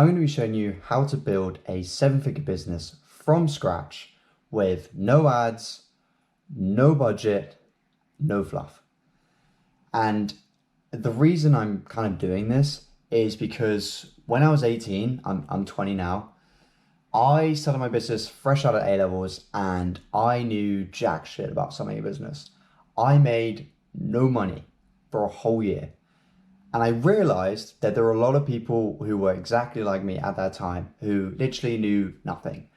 I'm going to be showing you how to build a 7-figure business from scratch with no ads, no budget, no fluff. And the reason I'm kind of doing this is because when I was 18, I'm 20 now, I started my business fresh out of A-levels and I knew jack shit about starting a business. I made no money for a whole year. And I realized that there were a lot of people who were exactly like me at that time who literally knew nothing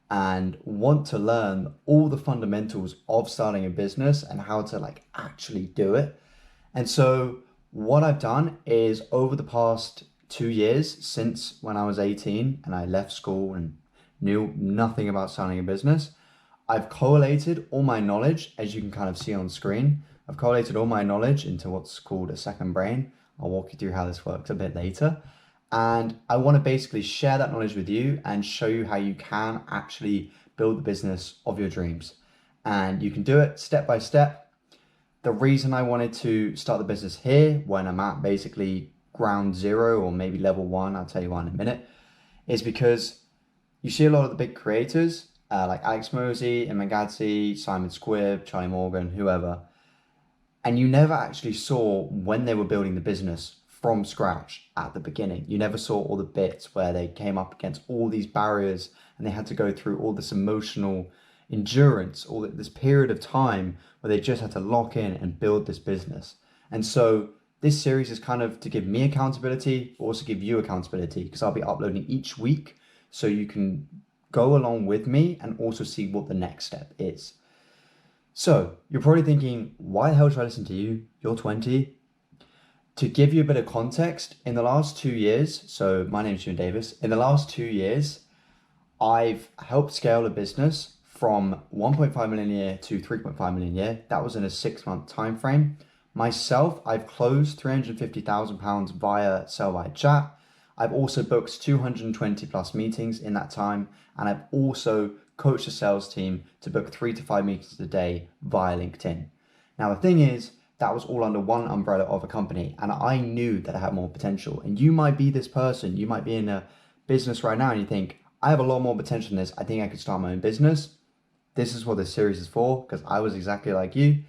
and want to learn all the fundamentals of starting a business and how to actually do it. And so what I've done is over the past 2 years since when I was 18 and I left school and knew nothing about starting a business, I've collated all my knowledge, as you can kind of see on screen. I've collated all my knowledge into what's called a second brain. I'll walk you through how this works a bit later. And I want to basically share that knowledge with you and show you how you can actually build the business of your dreams. And you can do it step by step. The reason I wanted to start the business here when I'm at basically ground zero or maybe level 1, I'll tell you why in a minute, is because you see a lot of the big creators like Alex Mosey, Emma Gadsby, Simon Squibb, Charlie Morgan, whoever, and you never actually saw when they were building the business from scratch at the beginning. You never saw all the bits where they came up against all these barriers and they had to go through all this emotional endurance, all this period of time where they just had to lock in and build this business. And so this series is kind of to give me accountability, but also give you accountability, because I'll be uploading each week so you can go along with me and also see what the next step is. So you're probably thinking, why the hell should I listen to you? You're 20. To give you a bit of context, in the last 2 years, so my name is Jim Davis, in the last 2 years, I've helped scale a business from 1.5 million a year to 3.5 million a year. That was in a 6-month time frame. Myself, I've closed £350,000 via sell by chat. I've also booked 220 plus meetings in that time. And I've also coached a sales team to book 3 to 5 meetings a day via LinkedIn. Now, the thing is, that was all under one umbrella of a company. And I knew that I had more potential. And you might be this person. You might be in a business right now and you think, I have a lot more potential than this. I think I could start my own business. This is what this series is for, because I was exactly like you.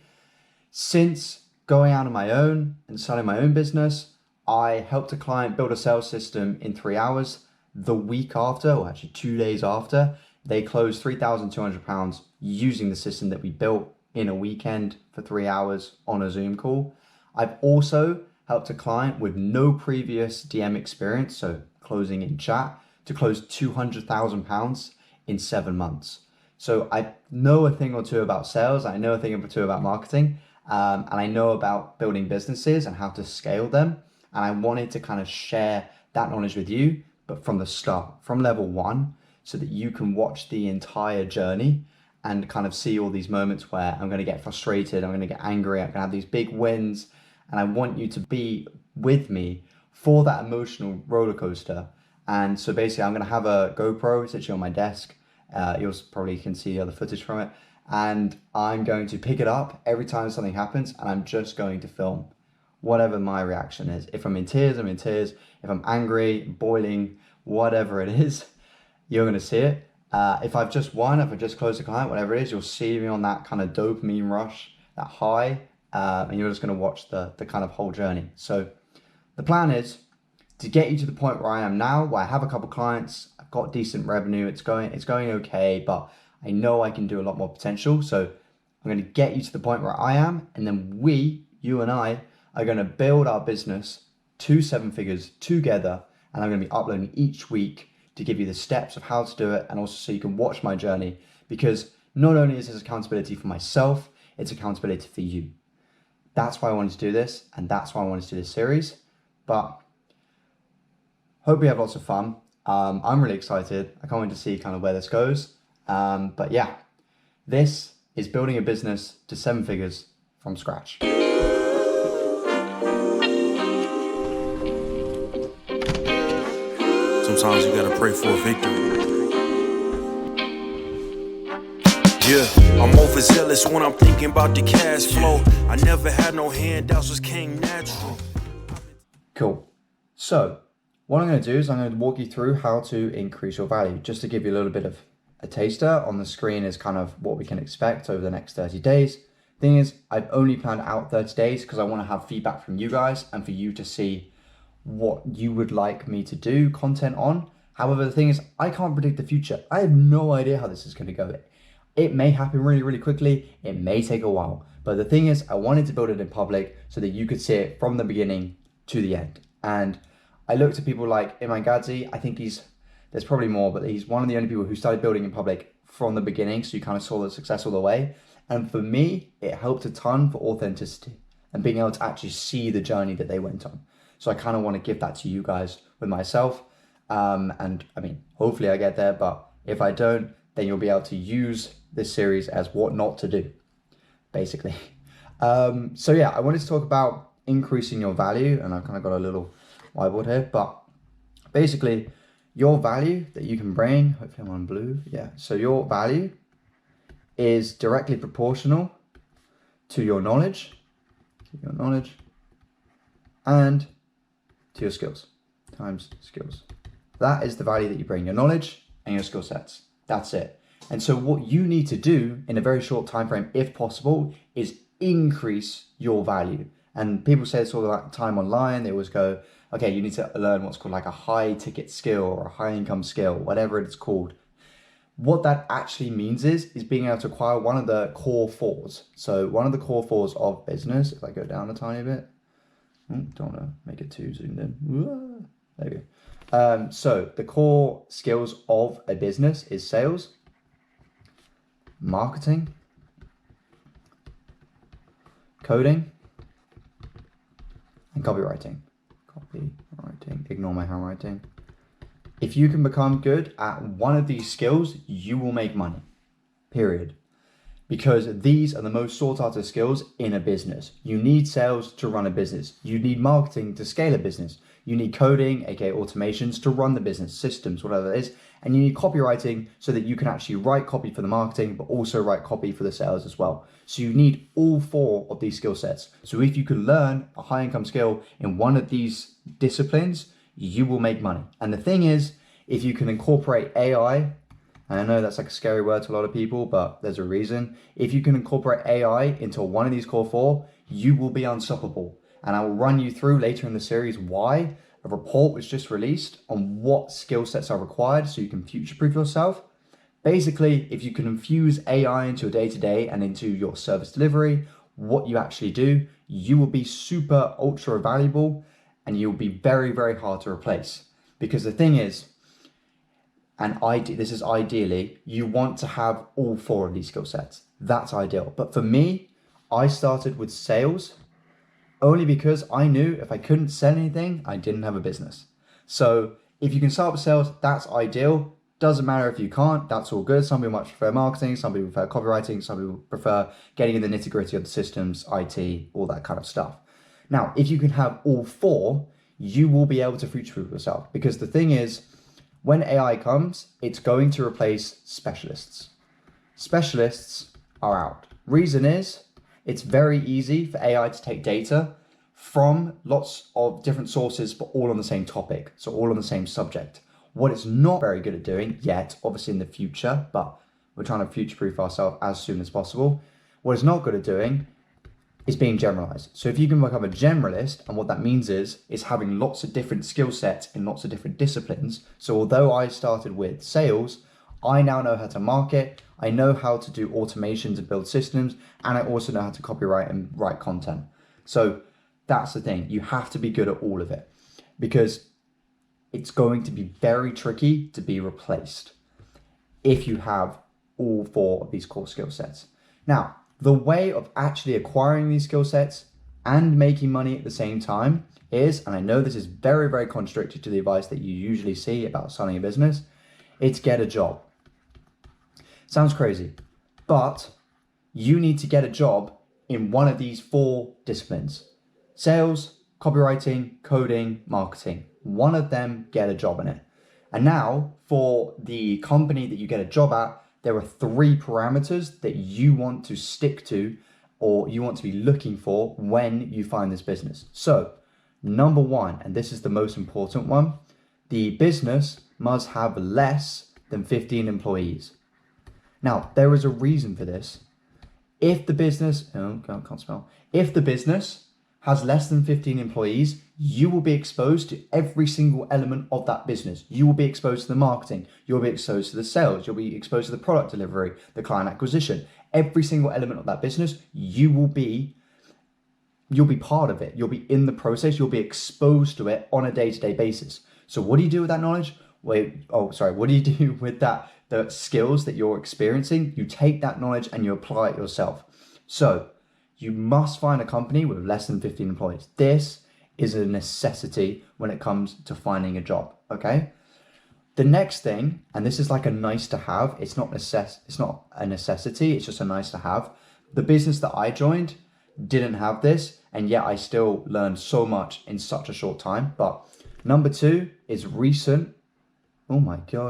Since going out on my own and starting my own business, I helped a client build a sales system in 3 hours. The week after, or actually 2 days after, they closed £3,200 using the system that we built in a weekend for 3 hours on a Zoom call. I've also helped a client with no previous DM experience, so closing in chat, to close £200,000 in 7 months. So I know a thing or two about sales, I know a thing or two about marketing, and I know about building businesses and how to scale them. And I wanted to kind of share that knowledge with you, but from the start, from level 1, so that you can watch the entire journey and kind of see all these moments where I'm going to get frustrated, I'm going to get angry, I'm going to have these big wins, and I want you to be with me for that emotional roller coaster. And so basically I'm going to have a GoPro literally on my desk. You probably can see the other footage from it. And I'm going to pick it up every time something happens and I'm just going to film whatever my reaction is. If I'm in tears, I'm in tears. If I'm angry, boiling, whatever it is, you're going to see it. If I've just won, if I just closed a client, whatever it is, you'll see me on that kind of dopamine rush, that high, and you're just going to watch the kind of whole journey. So the plan is to get you to the point where I am now, where I have a couple clients, I've got decent revenue, it's going okay, but I know I can do a lot more potential. So I'm going to get you to the point where I am, and then you and I, are going to build our business to 7 figures together, and I'm going to be uploading each week to give you the steps of how to do it, and also so you can watch my journey, because not only is this accountability for myself, it's accountability for you. That's why I wanted to do this, and that's why I wanted to do this series. But hope you have lots of fun. I'm really excited. I can't wait to see kind of where this goes. But yeah, this is building a business to 7 figures from scratch. Sometimes you gotta pray for a victory. Yeah, I'm overzealous when I'm thinking about the cash flow. I never had no handouts, just came natural. Cool. So what I'm going to do is I'm going to walk you through how to increase your value, just to give you a little bit of a taster. On the screen is kind of what we can expect over the next 30 days. Thing is, I've only planned out 30 days because I want to have feedback from you guys and for you to see what you would like me to do content on. However, the thing is, I can't predict the future. I have no idea how this is going to go. It may happen really, really quickly. It may take a while. But the thing is, I wanted to build it in public so that you could see it from the beginning to the end. And I looked at people like Iman Gadzi. I think there's probably more, but he's one of the only people who started building in public from the beginning. So you kind of saw the success all the way. And for me, it helped a ton for authenticity and being able to actually see the journey that they went on. So I kind of want to give that to you guys with myself. And I mean, hopefully I get there, but if I don't, then you'll be able to use this series as what not to do, basically. So yeah, I wanted to talk about increasing your value, and I've kind of got a little whiteboard here, but basically your value that you can bring, hopefully I'm on blue. Yeah. So your value is directly proportional to your knowledge and to your skills times skills. That is the value that you bring, your knowledge and your skill sets. That's it. And so what you need to do in a very short time frame, if possible, is increase your value. And people say this all the time online. They always go, okay, you need to learn what's called like a high ticket skill or a high income skill, whatever it's called. What that actually means is being able to acquire one of the core fours. So one of the core fours of business, if I go down a tiny bit, don't want to make it too zoomed in. There we go. So the core skills of a business is sales, marketing, coding, and copywriting. Ignore my handwriting. If you can become good at one of these skills, you will make money, period. Because these are the most sought after skills in a business. You need sales to run a business. You need marketing to scale a business. You need coding, aka automations, to run the business, systems, whatever it is. And you need copywriting so that you can actually write copy for the marketing, but also write copy for the sales as well. So you need all four of these skill sets. So if you can learn a high income skill in one of these disciplines, you will make money. And the thing is, if you can incorporate AI, and I know that's like a scary word to a lot of people, but there's a reason. If you can incorporate AI into one of these core four, you will be unstoppable. And I will run you through later in the series why. A report was just released on what skill sets are required so you can future-proof yourself. Basically, if you can infuse AI into your day-to-day and into your service delivery, what you actually do, you will be super ultra valuable and you'll be very, very hard to replace. Because the thing is, and this is ideally, you want to have all four of these skill sets. That's ideal. But for me, I started with sales only because I knew if I couldn't sell anything, I didn't have a business. So if you can start with sales, that's ideal. Doesn't matter if you can't, that's all good. Some people much prefer marketing, some people prefer copywriting, some people prefer getting in the nitty gritty of the systems, IT, all that kind of stuff. Now, if you can have all four, you will be able to future-proof yourself. Because the thing is, when AI comes, it's going to replace specialists. Specialists are out. Reason is, it's very easy for AI to take data from lots of different sources, but all on the same topic. So all on the same subject. What it's not very good at doing yet, obviously in the future, but we're trying to future-proof ourselves as soon as possible. What it's not good at doing is being generalized. So if you can become a generalist, and what that means is having lots of different skill sets in lots of different disciplines. So although I started with sales, I now know how to market, I know how to do automations and build systems, and I also know how to copyright and write content. So that's the thing, you have to be good at all of it because it's going to be very tricky to be replaced if you have all four of these core skill sets. Now, the way of actually acquiring these skill sets and making money at the same time is, and I know this is very, very contradictory to the advice that you usually see about starting a business, it's get a job. Sounds crazy, but you need to get a job in one of these four disciplines: sales, copywriting, coding, marketing. One of them, get a job in it. And now for the company that you get a job at, there are 3 parameters that you want to stick to or you want to be looking for when you find this business. So number 1, and this is the most important one, the business must have less than 15 employees. Now, there is a reason for this. If the business, if the business has less than 15 employees, you will be exposed to every single element of that business. You will be exposed to the marketing, you'll be exposed to the sales, you'll be exposed to the product delivery, the client acquisition, every single element of that business. You'll be part of it. You'll be in the process. You'll be exposed to it on a day-to-day basis. So what do you do with that knowledge? What do you do with the skills that you're experiencing? You take that knowledge and you apply it yourself. So you must find a company with less than 15 employees. This is a necessity when it comes to finding a job, okay? The next thing, and this is like a nice to have, it's not a necessity, it's just a nice to have. The business that I joined didn't have this, and yet I still learned so much in such a short time. But number 2 is recent investment.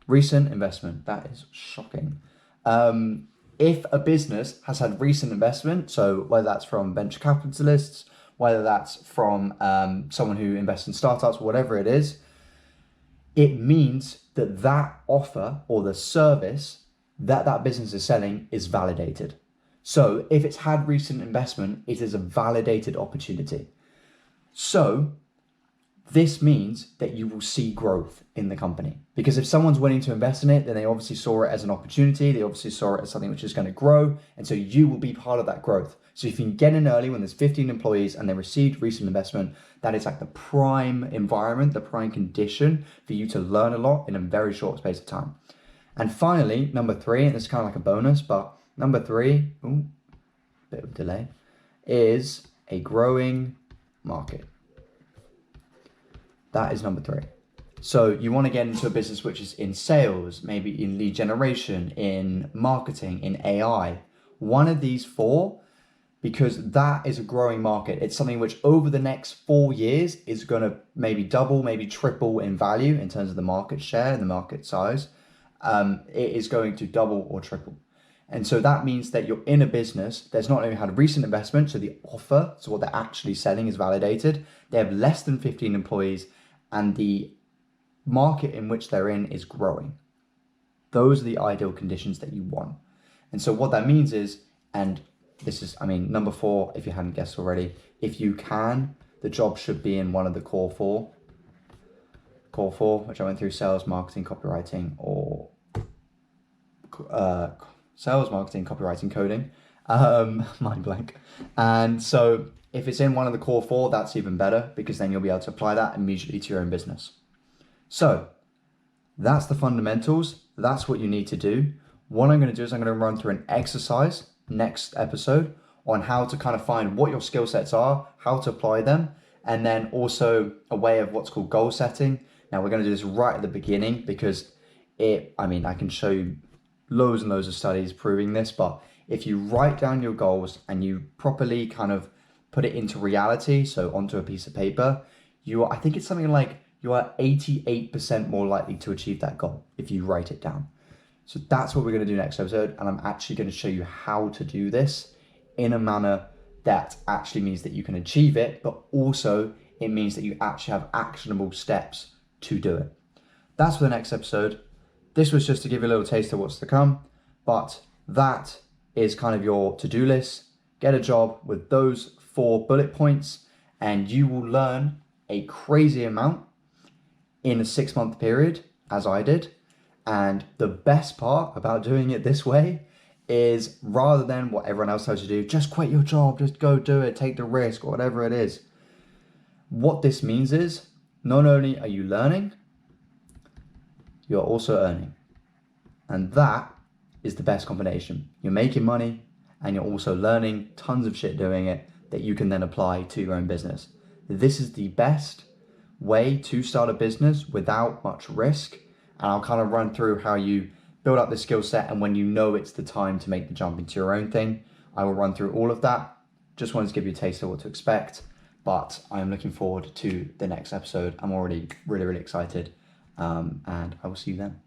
Recent investment. That is shocking. If a business has had recent investment, so whether that's from venture capitalists, whether that's from someone who invests in startups, whatever it is, it means that offer or the service that business is selling is validated. So if it's had recent investment, it is a validated opportunity. So this means that you will see growth in the company, because if someone's willing to invest in it, then they obviously saw it as an opportunity. They obviously saw it as something which is going to grow. And so you will be part of that growth. So if you can get in early when there's 15 employees and they received recent investment, that is like the prime environment, the prime condition for you to learn a lot in a very short space of time. And finally, number 3, and it's kind of like a bonus, but number 3, bit of a delay, is a growing market. That is number 3. So you want to get into a business which is in sales, maybe in lead generation, in marketing, in AI. One of these 4, because that is a growing market. It's something which over the next 4 years is going to maybe double, maybe triple in value in terms of the market share and the market size. It is going to double or triple. And so that means that you're in a business that's not only had recent investment, so the offer, so what they're actually selling is validated. They have less than 15 employees and the market in which they're in is growing. Those are the ideal conditions that you want. And so what that means is, and this is, number 4, if you hadn't guessed already, if you can, the job should be in one of the core four, which I went through: sales, marketing, copywriting, or sales, marketing, copywriting, coding, mind blank. And so if it's in one of the core 4, that's even better, because then you'll be able to apply that immediately to your own business. So that's the fundamentals. That's what you need to do. What I'm going to do is I'm going to run through an exercise next episode on how to kind of find what your skill sets are, how to apply them, and then also a way of what's called goal setting. Now we're going to do this right at the beginning, because I can show you loads and loads of studies proving this, but if you write down your goals and you properly kind of put it into reality, so onto a piece of paper, I think it's something like you are 88% more likely to achieve that goal if you write it down. So that's what we're going to do next episode, and I'm actually going to show you how to do this in a manner that actually means that you can achieve it, but also it means that you actually have actionable steps to do it. That's for the next episode. This was just to give you a little taste of what's to come, but that is kind of your to-do list. Get a job with those 4 bullet points, and you will learn a crazy amount in a 6-month period, as I did. And the best part about doing it this way is, rather than what everyone else tells you to do, just quit your job, just go do it, take the risk, or whatever it is. What this means is, not only are you learning, you're also earning. And that is the best combination. You're making money and you're also learning tons of shit doing it that you can then apply to your own business. This is the best way to start a business without much risk. And I'll kind of run through how you build up the skill set, and when you know it's the time to make the jump into your own thing, I will run through all of that. Just wanted to give you a taste of what to expect, but I'm looking forward to the next episode. I'm already really, really excited, and I will see you then.